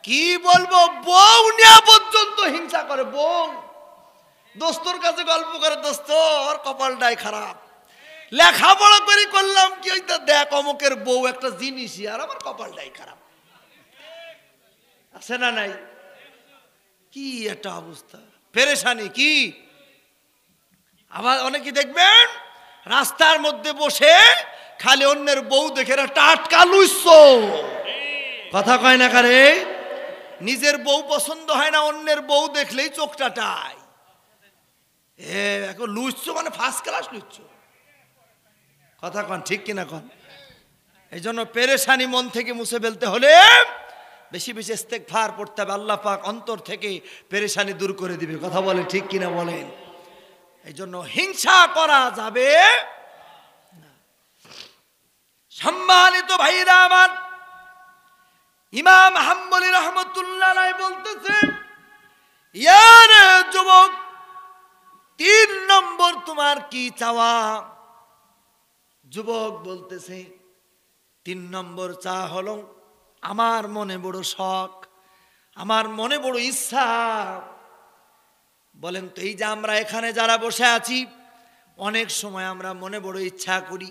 কি বলবো, বউ নিয়ে পর্যন্ত হিংসা করে। বউ দোস্তর কাছে গল্প করে, দোস্ত ওর কপালটাই খারাপ, লেখাপড়া করে করলাম কি হইতো, দেখ অমুকের বউ একটা জিনিসই, আর আমার কপালটাই খারাপ। আছে না নাই? কি একটা অবস্থা, পেরেশানি কি। আবার অনেকে দেখবেন রাস্তার মধ্যে বসে খালি অন্যের বউ দেখে টাটকা লুইছ, কথা কয় না কারে, নিজের বউ পছন্দ হয় না, অন্যের বউ দেখলেই চোখটা টাই। এখন লুইছ মানে ফার্স্ট ক্লাস লুইছ, কথা কন ঠিক কিনা কন। এই জন্য পেরেশানি মন থেকে মুছে ফেলতে হলে বেশি বেশি ইস্তেগফার পড়তে হবে, আল্লাহ পাক অন্তর থেকে পেরেশানি দূর করে দিবে, কথা বলে ঠিক কিনা বলেন। এই জন্য হিংসা করা যাবে না। সম্মানিত ভাইরা আমার, ইমাম হাম্বলী রহমতুল্লাহ আলাইহি বলতেছেন, ইয়ার যুবক 3 নম্বর তোমার কি চাওয়া? যুবক বলতেছে 3 নম্বর চা হলো আমার মনে বড় শখ, আমার মনে বড় ইচ্ছা। বলেন তো, এই যে আমরা এখানে যারা বসে আছি, অনেক সময় আমরা মনে বড় ইচ্ছা করি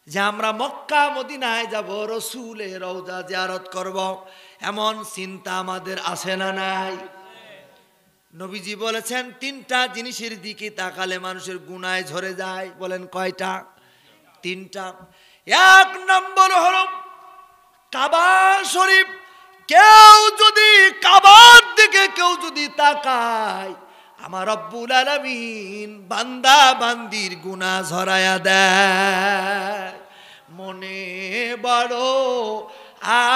যে আমরা মক্কা মদিনায় যাব, রসুলের রওজা জিয়ারত করব, এমন চিন্তা আমাদের আসে না নাই? নবীজি বলেছেন 3টা জিনিসের দিকে তাকালে মানুষের গুনায় ঝরে যায়। বলেন কয়টা? 3টা। 1 নম্বর হলো কাবা শরীফ। কেউ যদি কাবার দিকে কেউ যদি তাকায়, আমার রব্বুল আলামিন বান্দা বান্দির গুনাহ ঝরায়া দেয়। মনে বড়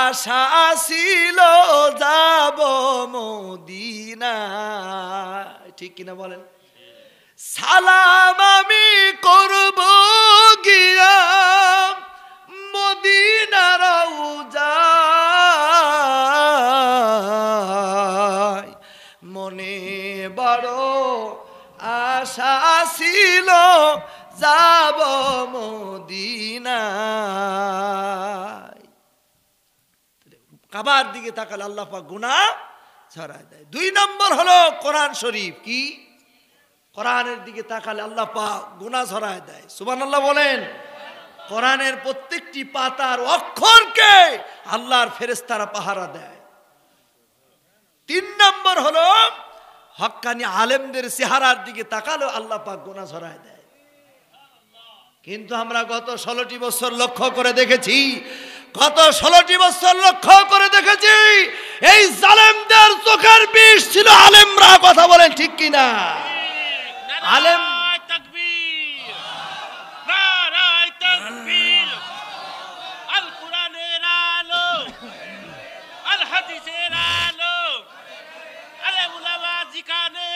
আশা ছিল যাব মদিনায়, ঠিক কিনা বলেন? সালাম আমি করব গিয়া মদিনার রওজায়, মনে বড় আশা ছিল যাব মদিনায়। কাবার দিকে তাকালে আল্লাহ পাক গুনাহ ঝরায় দেয়। 2 নম্বর হলো কোরআন শরীফ। কি? কোরআনের দিকে তাকালে আল্লাহ পাক গুনাহ ঝরায় দেয়। সুবহানাল্লাহ বলেন। কোরআনের প্রত্যেকটি পাতার অক্ষরকে আল্লাহর ফেরেশতারা পাহারা দেয়। 3 নম্বর হলো হক্কানি আলেমদের চেহারার দিকে তাকালেও আল্লাহ পাক গুনাহ ঝরায় দেয়। কিন্তু আমরা গত 16টি বছর লক্ষ্য করে দেখেছি, এই জালেমদের চোখের বিষ ছিল আলেমরা, কথা বলেন ঠিক কিনা? আলেম তাকবীর, নারায়ে তাকবীর, আল কোরআনের আলো, আল হাদিসের আলো, আলেম উলামা জিকানে,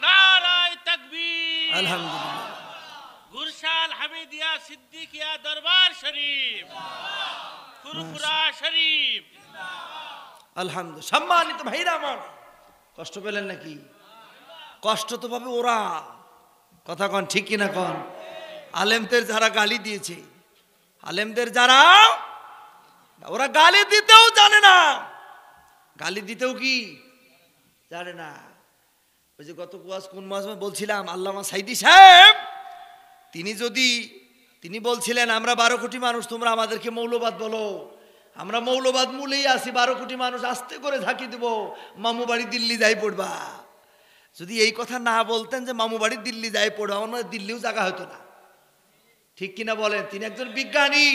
নারায়ে তাকবীর। আলহামদুলিল্লাহ। গুরশাল হামিদিয়া সিদ্দিকিয়া দরবার শরীফ, ফুরফুরা শরীফ, আলহামদুলিল্লাহ। সম্মানিত ভাইরা আমার, কষ্ট পেলেন নাকি? কষ্ট তো পাবে ওরা, কথা কন ঠিক কিনা কন। আলেমদের যারা গালি দিয়েছে, আলেমদের যারা, ওরা গালি দিতেও জানে না, গালি দিতেও কি জানে না। ওই যে গত কোন মাস বলছিলাম, আল্লামা সাইদি সাহেব, তিনি বলছিলেন আমরা 12 কোটি মানুষ, তোমরা আমাদেরকে মৌলবাদ বলো, আমরা মৌলবাদ মূলেই আছি, 12 কোটি মানুষ আস্তে করে ঝাঁকি দেব, মামু বাড়ি দিল্লি যাই পড়বা। যদি এই কথা না বলতেন যে মামু বাড়ি দিল্লি যাই পড়বা, আমাদের দিল্লিও জায়গা হতো না, ঠিক কিনা বলেন? তিনি একজন বিজ্ঞানী,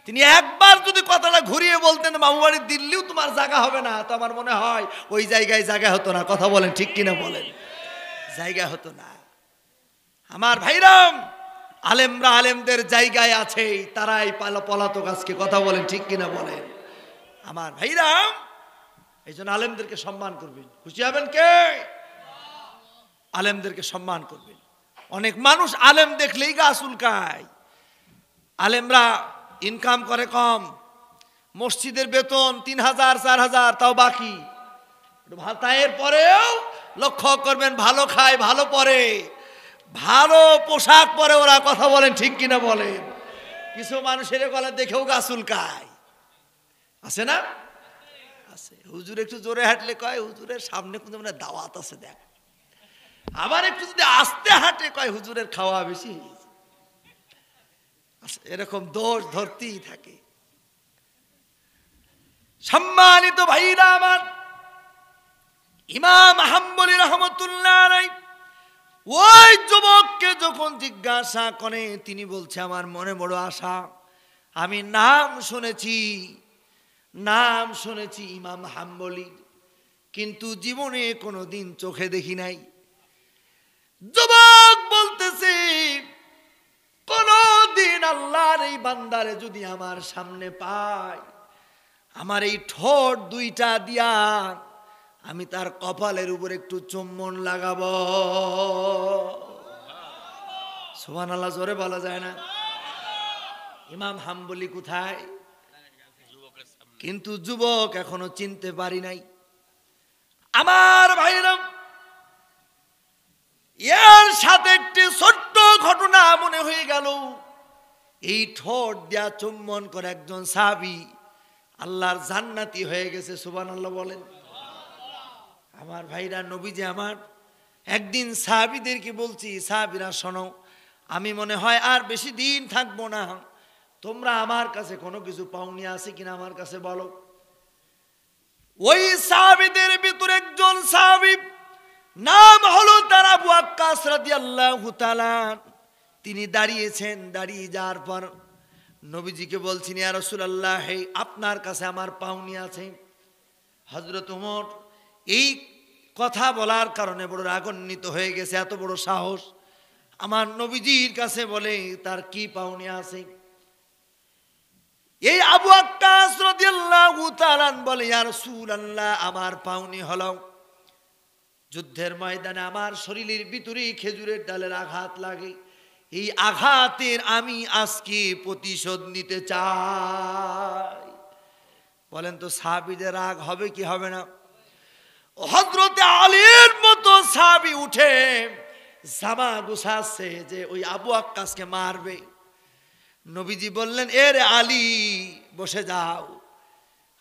তিনি একবার যদি কথাটা ঘুরিয়ে বলতেন মামু বাড়ি দিল্লিও তোমার জায়গা হবে না, তো আমার মনে হয় ওই জায়গায় জায়গা হতো না, কথা বলেন ঠিক কিনা বলেন? জায়গা হতো না। আমার ভাইরাম, আলেমরা আলেমদের জায়গায় আছে, তারাই পলাতক আজকে, কথা বলেন ঠিক কিনা বলেন? আমার ভাইরাম, এই জন্য আলেমদেরকে সম্মান করবেন। খুশি হবেন কে? আলেমদেরকে সম্মান করবেন। অনেক মানুষ আলেম দেখলেই গা চুলকায়। আলেমরা ইনকাম করে কম, মসজিদের বেতন 3000 4000 তাও বাকি, ভাতায়ের পরেও লক্ষ্য করবেন ভালো খায়, ভালো পরে, ভালো পোশাক পরে ওরা, কথা বলেন ঠিক কিনা বলেন? কিছু মানুষের গলা দেখেও গা চুলকায়, আছে না? আছে। হুজুর একটু জোরে হাঁটলে কয় হুজুরের সামনে কিন্তু মানে দাওয়াত আছে দেখ, আবার একটু যদি আস্তে হাঁটে কয় হুজুরের খাওয়া বেশি হয়েছে। এরকম দোষ ধরতেই থাকে। সম্মানিত ভাইরা আমার, ইমাম হাম্বলী রহমতুল্লাহ আলাইহি ওই যুবককে যখন জিজ্ঞাসা করে, তিনি বলছে আমার মনে বড় আশা, আমি নাম শুনেছি ইমাম হাম্বলী, কিন্তু জীবনে কোনোদিন চোখে দেখি নাই। যুবক বলতেছে কোনদিন আল্লাহর এই বান্দারে যদি আমার সামনে পাই, আমার এই ঠোঁট দুইটা দিয়া আমি তার কপালের উপর একটু চুম্বন লাগাবো। সুবহানাল্লাহ, জোরে বলা যায় না? ইমাম হাম্বলী কোথায়? কিন্তু যুবক এখনো চিনতে পারি নাই। আমার ভাইরা, এর সাথে একটি ছোট্ট ঘটনা মনে হয়ে গেল। এই ঠোঁট দিয়া চুম্বন করে একজন সাহাবী আল্লাহর জান্নাতি হয়ে গেছে। সুবহানাল্লাহ বলেন। আমার ভাইরা, নবীজি আমার একদিন সাহাবীদেরকে বলছি, সাহাবীরা শোনো, আমি মনে হয় আর বেশি দিন থাকবো না, তোমরা আমার কাছে কোনো কিছু পাওনি আছে কিনা আমার কাছে বলো। ওই সাহাবীদের ভিতরে একজন সাহাবী, নাম হলো তার আবু ওয়াক্কাস রাদিয়াল্লাহু তাআলা। তিনি দাঁড়িয়েছেন, দাঁড়িয়ে যাওয়ার পর নবীজিকে বলছেন, ইয়া রাসূলুল্লাহ, আপনার কাছে আমার পাওনি আছে। হযরত ওমর এই কথা বলার কারণে বড় রাগান্বিত হয়ে গেছে, এত বড় সাহস আমার নবীজির কাছে বলে তার কি পাওনি আছে। এই আবু ওয়াক্কাস রাদিয়াল্লাহু তাআলা বলে, ইয়া রাসূলুল্লাহ, আমার পাওনি হলো যুদ্ধের ময়দানে আমার শরীরের ভিতরে খেজুরের ডালের আঘাত লাগে, এই আঘাতের আমি আজকে প্রতিশোধ নিতে চাই। বলেন তো সাহাবীদের রাগ হবে কি হবে না? হযরতে আলীর মতো সাহাবী উঠে জামা গুছাচ্ছে যে ওই আবু ওয়াক্কাসকে মারবে। নবীজি বললেন, এরে আলী বসে যাও,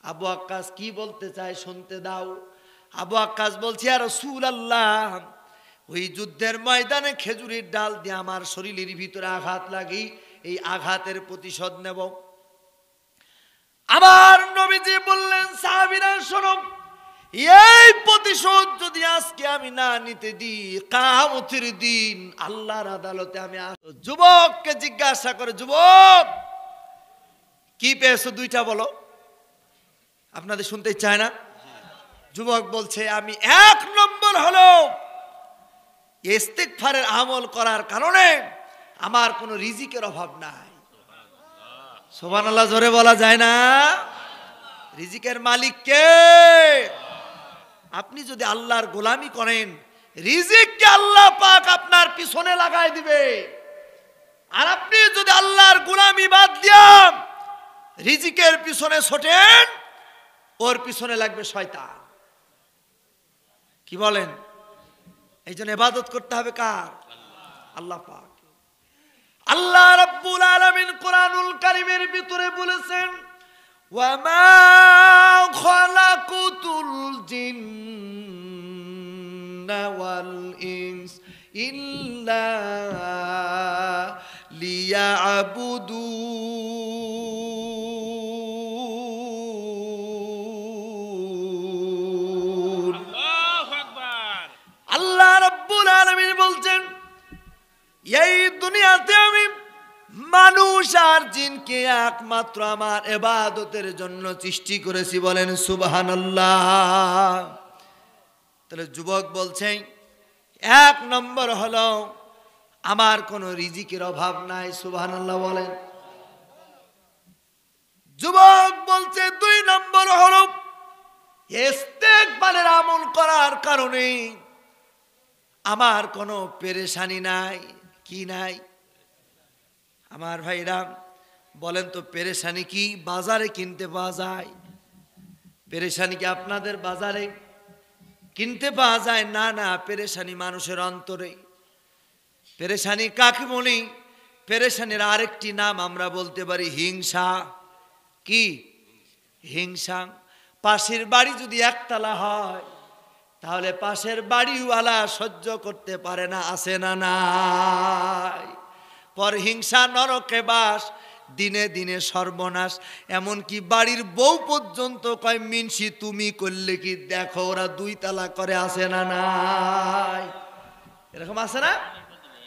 আবু ওয়াক্কাস কি বলতে চায় শুনতে দাও। আবু ওয়াক্কাস বলছে, ইয়া রাসূলুল্লাহ, ওই যুদ্ধের ময়দানে খেজুরের ডাল দিয়ে আমার শরীরের ভিতরে আঘাত লাগি, এই আঘাতের প্রতিশোধ নেব। আমার নবীজি বললেন, সাহাবীরা শোনো, এই প্রতিশোধ যদি আজকে আমি না নিতে দিই, কিয়ামতের দিন আল্লাহর আদালতে আমি যুবককে জিজ্ঞাসা করে, যুবক কি পেয়েছো দুইটা বলো, আপনাদের শুনতে চায় না? যুবক বলছে, আমি এক নম্বর হলো ইস্তিগফারের আমল করার কারণে আমার কোনো রিজিকের অভাব নাই। সুবহানাল্লাহ, জোরে বলা যায় না? রিজিকের মালিক কে? আপনি যদি আল্লাহর গোলামি করেন, রিজিককে আল্লাহ পাক আপনার পিছনে লাগাই দিবে। আর আপনি যদি আল্লাহর গোলামি বাদ দিয়া রিজিকের পিছনে ছোটেন, ওর পিছনে লাগবে শয়তান। কি বলেন? এই জন্য ইবাদত করতে হবে কার? আল্লাহ পাক। আল্লাহ রাব্বুল আলামিন কোরআনুল কারীমের ভিতরে বলেছেন, ওয়ামা খালাকুতুল জিন্না ওয়াল ইনস ইল্লা লিয়াবুদুন। আল্লাহু আকবার। আল্লাহ রাব্বুল আলামিন বলছেন, এই দুনিয়াতে আমি মানুষ আর জিনকে একমাত্র আমার ইবাদতের জন্য সৃষ্টি করেছি। বলেন সুবহানাল্লাহ। তাহলে যুবক বলছে, এক নম্বর হলো আমার কোনো রিজিকের অভাব নাই। সুবহানাল্লাহ বলেন। যুবক বলছে, দুই নম্বর হলো ইস্তেগফারের আমল করার কারণে আমার কোনো পেরেশানি নাই। কি নাই? আমার ভাইরা বলেন তো, পেরেশানি কি বাজারে কিনতে পাওয়া যায়? পেরেশানি কি আপনাদের বাজারে কিনতে পাওয়া যায়? না না, পেরেশানি মানুষের অন্তরে। পেরেশানি কাকে বলি? পেরেশানির আরেকটি নাম আমরা বলতে পারি হিংসা। কি? হিংসা। পাশের বাড়ি যদি একতলা হয় তাহলে পাশের বাড়িওয়ালা সহ্য করতে পারে না, আছে না নাই? পরহিংসা নরকে বাস, দিনে দিনে সর্বনাশ। এমনকি বাড়ির বউ পর্যন্ত কয় মিনসি তুমি করলে কি দেখো ওরা 2 তালা করে, আছে না নাই? এরকম আছে না?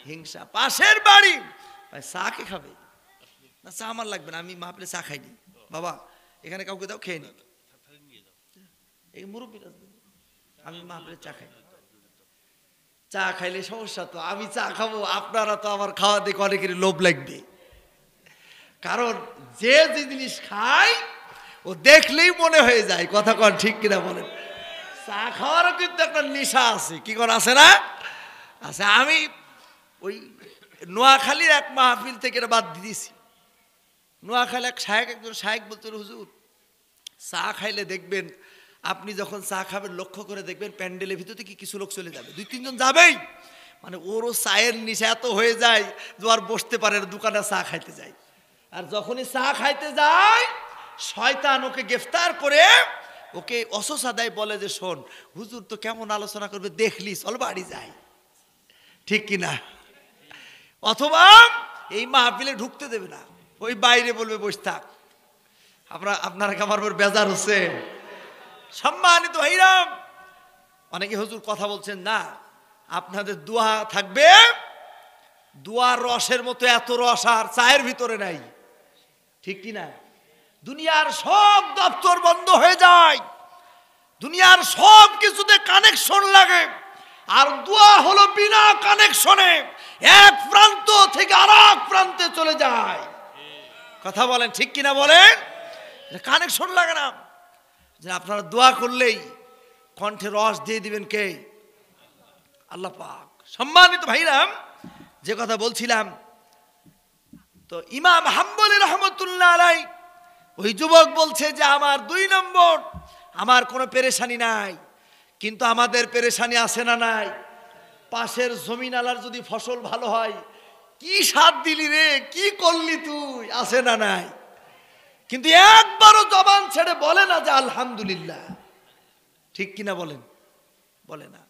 হিংসা। পাশের বাড়ি ভাই চা কে খাবে? না চা আমার লাগবে না, আমি মাহফিলে চা খাইনি। বাবা এখানে কাউকে দাও, খেয়ে নি। এই মুরব্বীরা আমি মাহফিলে চা খাই। চা খাইলে সমস্যা তো, আমি চা খাবো, আপনারা তো আমার খাওয়া দেখে অনেকেরই লোভ লাগবে। কারণ যে যে জিনিস খায় ও দেখলেই মনে হয়ে যায়। কথা কন ঠিক কিনা বলেন? চা খাওয়ারও কিন্তু একটা নেশা আছে, কি করে আছে না? আচ্ছা, আমি ওই নোয়াখালীর এক মাহফিল থেকে এটা বাদ দিয়েছি। নোয়াখালী একজন শায়েক বলতেন, হুজুর চা খাইলে দেখবেন, আপনি যখন চা খাবেন লক্ষ্য করে দেখবেন প্যান্ডেলের ভিতর থেকে কিছু লোক চলে যাবে, 2-3 জন যাবেই। মানে ওরও চায়ের নেশা এত হয়ে যায় যে আর বসতে পারে না, দোকানে চা খাইতে যায়। আর যখনই চা খাইতে যায় শয়তান ওকে গ্রেফতার করে ওকে অসসা দেয়, বলে যে শোন হুজুর তো কেমন আলোচনা করবে দেখলি, চল বাড়ি যাই। ঠিক কিনা? অথবা এই মাহফিলে ঢুকতে দেবে না, ওই বাইরে বলবে বসে থাক। আপনারা কি আমার উপর বেজার হচ্ছে? সম্মানিত ভাইরাম, অনেকে হুজুর কথা বলছেন না, আপনাদের দোয়া থাকবে, দোয়ার রসের মতো এত রস আর চায়ের ভিতরে নাই। ঠিক কিনা? দুনিয়ার সব দপ্তর বন্ধ হয়ে যায়, দুনিয়ার সব কিছুতে কানেকশন লাগে, আর দোয়া হলো বিনা কানেকশনে এক প্রান্ত থেকে আর এক প্রান্তে চলে যায়। কথা বলেন ঠিক কিনা বলেন? কানেকশন লাগে না। যে আপনারা দোয়া করলেই কণ্ঠে রস দিয়ে দিবেন কে? আল্লাহ পাক। সম্মানিত ভাইরাম, যে কথা বলছিলাম, তো ইমাম হাম্বলী রহমতুল্লাহ আলাইহি ওই যুবক বলছে যে আমার 2 নম্বর, আমার কোনো পেরেশানি নাই, কিন্তু আমাদের পেরেশানি আছে না নাই? পাশের জমিনালার যদি ফসল ভালো হয়, কি সাথ দিলি রে, কি করলি তুই, আছে না নাই? কিন্তু একবারও জবান ছেড়ে বলে না যে আলহামদুলিল্লাহ। ঠিক কিনা বলেন? বলে না।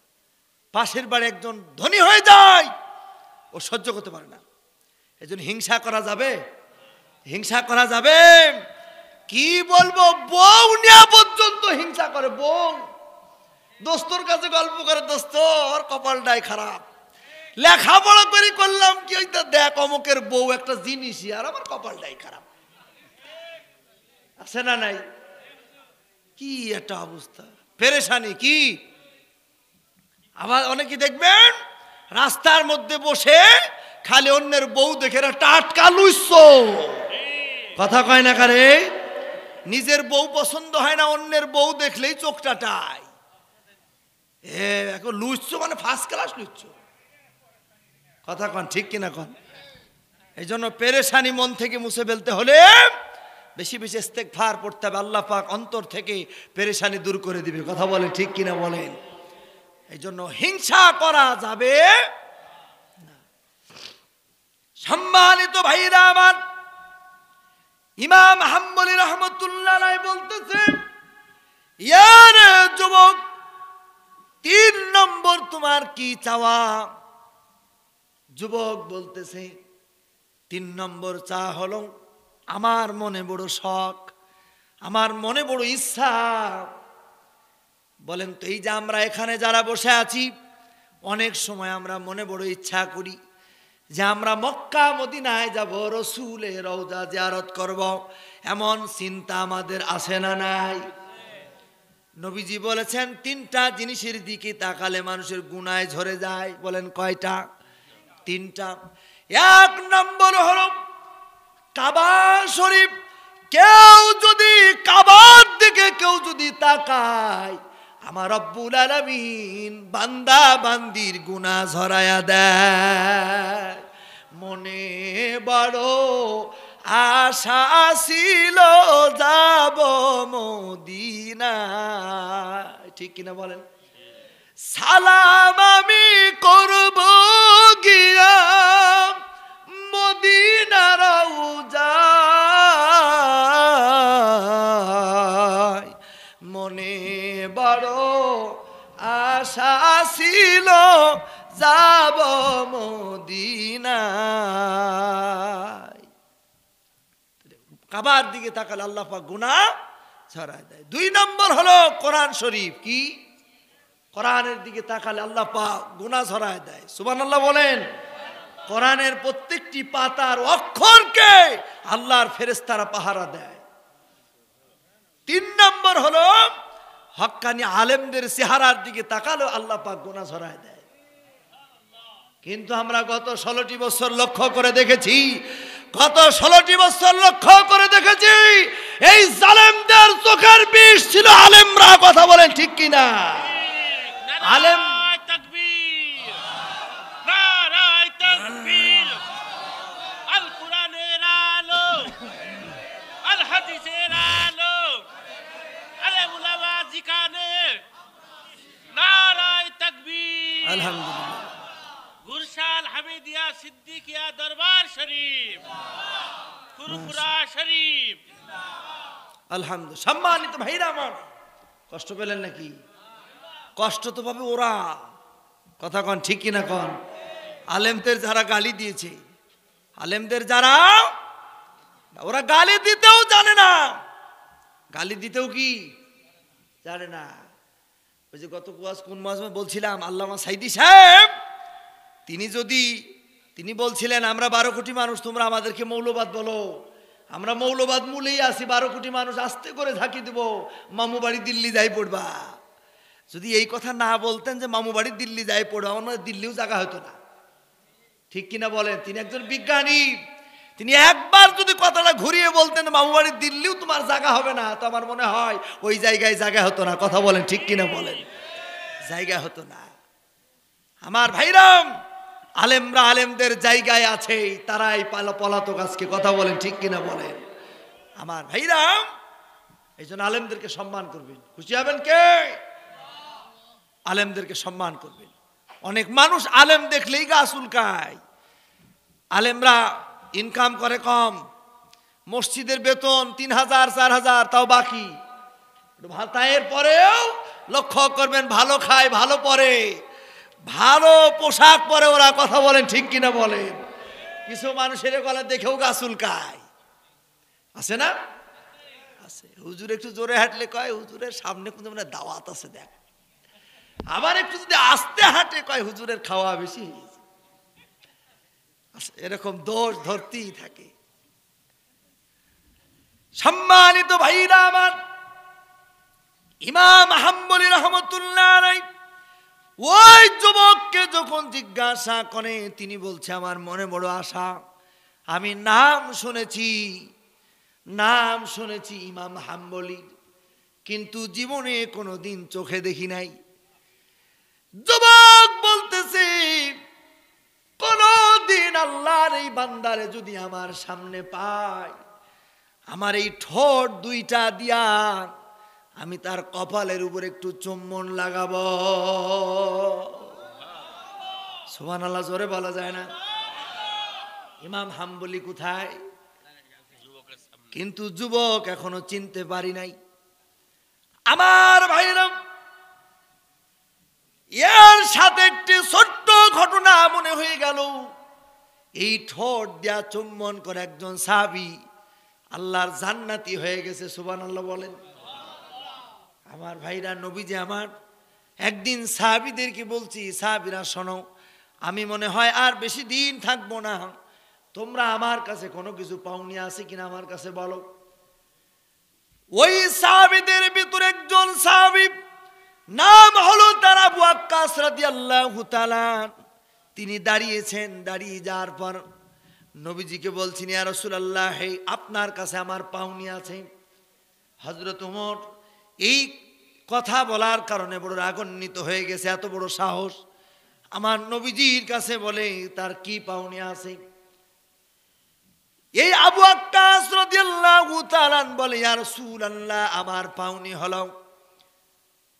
পাশের বাড়ি একজন ধনী হয়ে যায়, ও সহ্য করতে পারে না। এজন্য হিংসা করা যাবে? হিংসা করা যাবে? কি বলবো, বউ নিয়ে পর্যন্ত হিংসা করে। বউ দোস্তর কাছে গল্প করে, দোস্ত ওর কপালটাই খারাপ, লেখাপড়া করে করলাম কি, ওইটা দেখ অমুকের বউ একটা জিনিসই, আর আমার কপালটাই খারাপ। আছে না নাই? কি একটা অবস্থা, পেরেশানি কি! আবার অনেকে দেখবেন রাস্তার মধ্যে বসে খালি অন্যের বউ দেখে টাটকা লুইছ। কথা কয় না কারে? নিজের বউ পছন্দ হয় না, অন্যের বউ দেখলেই চোখটাটায়। এখন লুইছ মানে ফার্স্ট ক্লাস লুইছ। কথা কন ঠিক কিনা কন? এই জন্য পেরেশানি মন থেকে মুছে ফেলতে হলে বেশি বেশি ইস্তেগফার পড়তে হবে। আল্লাহ পাক অন্তর থেকে পেরেশানি দূর করে দিবে। কথা বলে ঠিক কিনা বলেন? এই জন্য হিংসা করা যাবে না। সম্মানিত ভাইরা আমার, ইমাম হাম্বলী রহমতুল্লাহ আলাইহি বলতেছেন, ইয়ার যুবক 3 নম্বর তোমার কি চাওয়া? যুবক বলতেছে 3 নম্বর চা হলো আমার মনে বড় শখ, আমার মনে বড় ইচ্ছা। বলেন তো, এই যে আমরা এখানে যারা বসে আছি, অনেক সময় আমরা মনে বড় ইচ্ছা করি যে আমরা মক্কা মদিনায় যাব, রসুলের রওজা জিয়ারত করব। এমন চিন্তা আমাদের আসে না নাই? নবীজি বলেছেন 3টা জিনিসের দিকে তাকালে মানুষের গুনায় ঝরে যায়। বলেন কয়টা? 3টা। 1 নম্বর হলো কাবা শরীফ। কেউ যদি কাবার দিকে কেউ যদি তাকায়, আমার রব্বুল আলামিন বান্দা বান্দির গুনাহ ঝরায়া দেয়। মনে বড় আশা ছিল যাব মদিনায়। ঠিক কিনা বলেন? সালাম আমি করব গিয়া মদিনার রওজায়, বড় আশা ছিল যাব মদিনায়। কাবার দিকে তাকালে আল্লাহ পাক গুনাহ ঝরায় দেয়। 2 নম্বর হলো কোরআন শরীফ। কি? কোরআনের দিকে তাকালে আল্লাহ পাক গুনাহ ঝরায় দেয়। সুবহানাল্লাহ বলেন। কোরআনের প্রত্যেকটি পাতার অক্ষরকে আল্লাহর ফেরেশতারা পাহারা দেয়। 3 নম্বর হলো হক্কানি আলেমদের চেহারার দিকে তাকালেও আল্লাহ পাক গুনাহ ঝরায় দেয়। কিন্তু আমরা গত 16টি বছর লক্ষ্য করে দেখেছি, এই জালেমদের চোখের বিষ ছিল আলেমরা। কথা বলেন ঠিক কিনা? আলেম তাকবীর, নারায়ে তাকবীর, আল কোরআনের আলো, আল হাদিসের আলো, আলে উলামা জিকানে, নারায়ে তাকবীর। আলহামদুলিল্লাহ। গুরশাল হামিদিয়া সিদ্দিকিয়া দরবার শরীফ, ফুরফুরা শরীফ। আলহামদুলিল্লাহ। সম্মানিত ভাইরা আমার, কষ্ট পেলেন নাকি? কষ্ট তো পাবে ওরা। কথা কন ঠিক কিনা কন? আলেমদের যারা গালি দিয়েছে, আলেমদের যারা, ওরা গালি দিতেও জানে না। গালি দিতেও কি জানে না। ওই যে গত কোন মাসে বলছিলাম, আল্লামা সাইদি সাহেব তিনি বলছিলেন আমরা 12 কোটি মানুষ, তোমরা আমাদেরকে মৌলবাদ বলো, আমরা মৌলবাদ মূলেই আছি, 12 কোটি মানুষ আস্তে করে ঝাঁকি দেব, মামু বাড়ি দিল্লি যাই পড়বা। যদি এই কথা না বলতেন যে মামু বাড়ি দিল্লি যাই পড়বা, আমার মনে হয় দিল্লিও জায়গা হতো না। ঠিক কিনা বলেন? তিনি একজন বিজ্ঞানী, তিনি একবার যদি কথাটা ঘুরিয়ে বলতেন মামু বাড়ি দিল্লিও তোমার জায়গা হবে না, তো আমার মনে হয় ওই জায়গায় জায়গা হতো না। কথা বলেন ঠিক কিনা বলেন? জায়গা হতো না। আমার ভাইরাম, আলেমরা আলেমদের জায়গায় আছে, তারাই পলাতক আজকে। কথা বলেন ঠিক কিনা বলেন? আমার ভাইরাম, এই জন্য আলেমদেরকে সম্মান করবেন। খুশি হবেন কে? আলেমদেরকে সম্মান করবেন। অনেক মানুষ আলেম দেখলেই গা চুলকায়। আলেমরা ইনকাম করে কম, মসজিদের বেতন 3000 4000 তাও বাকি। তার পরেও লক্ষ্য করবেন ভালো খায়, ভালো পরে, ভালো পোশাক পরে ওরা। কথা বলেন ঠিক কিনা বলেন? কিছু মানুষের গলা দেখেও গা চুলকায়, আছে না? আছে। হুজুর একটু জোরে হাঁটলে কয় হুজুরের সামনে কিন্তু মানে দাওয়াত আছে দেখ। আবার একটু যদি আস্তে হাঁটে কয় হুজুরের খাওয়া বেশি। এরকম দোষ ধরতেই থাকে। সম্মানিত ভাইরা আমার, ইমাম হাম্বলী রহমতুল্লাহ আলাইহি ওই যুবককে যখন জিজ্ঞাসা করে, তিনি বলছে আমার মনে বড় আশা, আমি নাম শুনেছি ইমাম হাম্বলীর, কিন্তু জীবনে কোনোদিন চোখে দেখি নাই। যুবক বলতেছে কোনদিন আল্লাহর এই বান্দারে যদি আমার সামনে পাই, আমার এই ঠোঁট 2টা দিয়া আমি তার কপালের উপর একটু চুম্বন লাগাবো। সুবহানাল্লাহ, জোরে বলা যায় না? ইমাম হাম্বলী কোথায়? কিন্তু যুবক এখনো চিনতে পারি নাই। আমার ভাইরা, এর সাথে একটি ছোট্ট ঘটনা মনে হয়ে গেল। এই ঠোঁট দিয়া চুম্বন করে একজন সাহাবী আল্লাহর জান্নাতি হয়ে গেছে। সুবহানাল্লাহ বলেন। আমার ভাইরা, নবীজি আমার একদিন সাহাবীদেরকে বলছি, সাহাবীরা শোনো, আমি মনে হয় আর বেশি দিন থাকবো না, তোমরা আমার কাছে কোনো কিছু পাওনি আছে কিনা আমার কাছে বলো। ওই সাহাবীদের ভিতরে একজন সাহাবী, নাম হলো তার আবু ওয়াক্কাস রাদিয়াল্লাহু তাআলা। তিনি দাঁড়িয়েছেন, দাঁড়িয়ে যাওয়ার পর নবীজিকে বলছেন, ইয়া রাসূলুল্লাহ, আপনার কাছে আমার পাওনি আছে। হযরত ওমর এই কথা বলার কারণে বড় রাগান্বিত হয়ে গেছে, এত বড় সাহস আমার নবীজির কাছে বলে তার কি পাওনি আছে। এই আবু ওয়াক্কাস রাদিয়াল্লাহু তাআলা বলে, ইয়া রাসূলুল্লাহ, আমার পাওনি হলো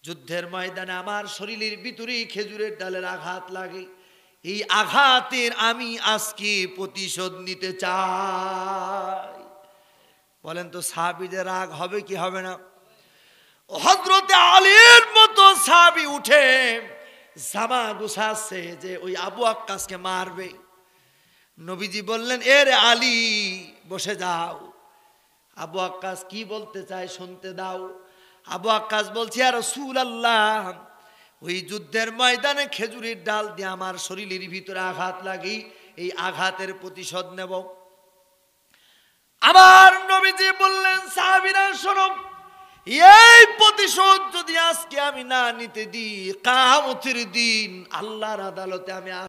যুদ্ধের ময়দানে আমার শরীরের ভিতরে খেজুরের ডালের আঘাত লাগে, এই আঘাতের আমি আজকে প্রতিশোধ নিতে চাই। বলেন তো সাহাবীদের রাগ হবে কি হবে না? হযরতে আলীর মতো সাহাবী উঠে জামা গুছাচ্ছে যে ওই আবু আক্কাসকে মারবে। নবীজি বললেন, এ রে আলী, বসে যাও। আবু আক্কাস কি বলতে চায় শুনতে দাও। আবু আক্কাস বলছে, ইয়া রাসূলুল্লাহ, ওই যুদ্ধের ময়দানে খেজুরের ডাল দিয়ে আমার শরীরের ভিতরে আঘাত লাগি, এই আঘাতের প্রতিশোধ নেব। আমার নবীজি বললেন, সাহাবীরা শোনো, এই প্রতিশোধ যদি আজকে আমি না নিতে দিই, কিয়ামতের দিন আল্লাহর আদালতে আমি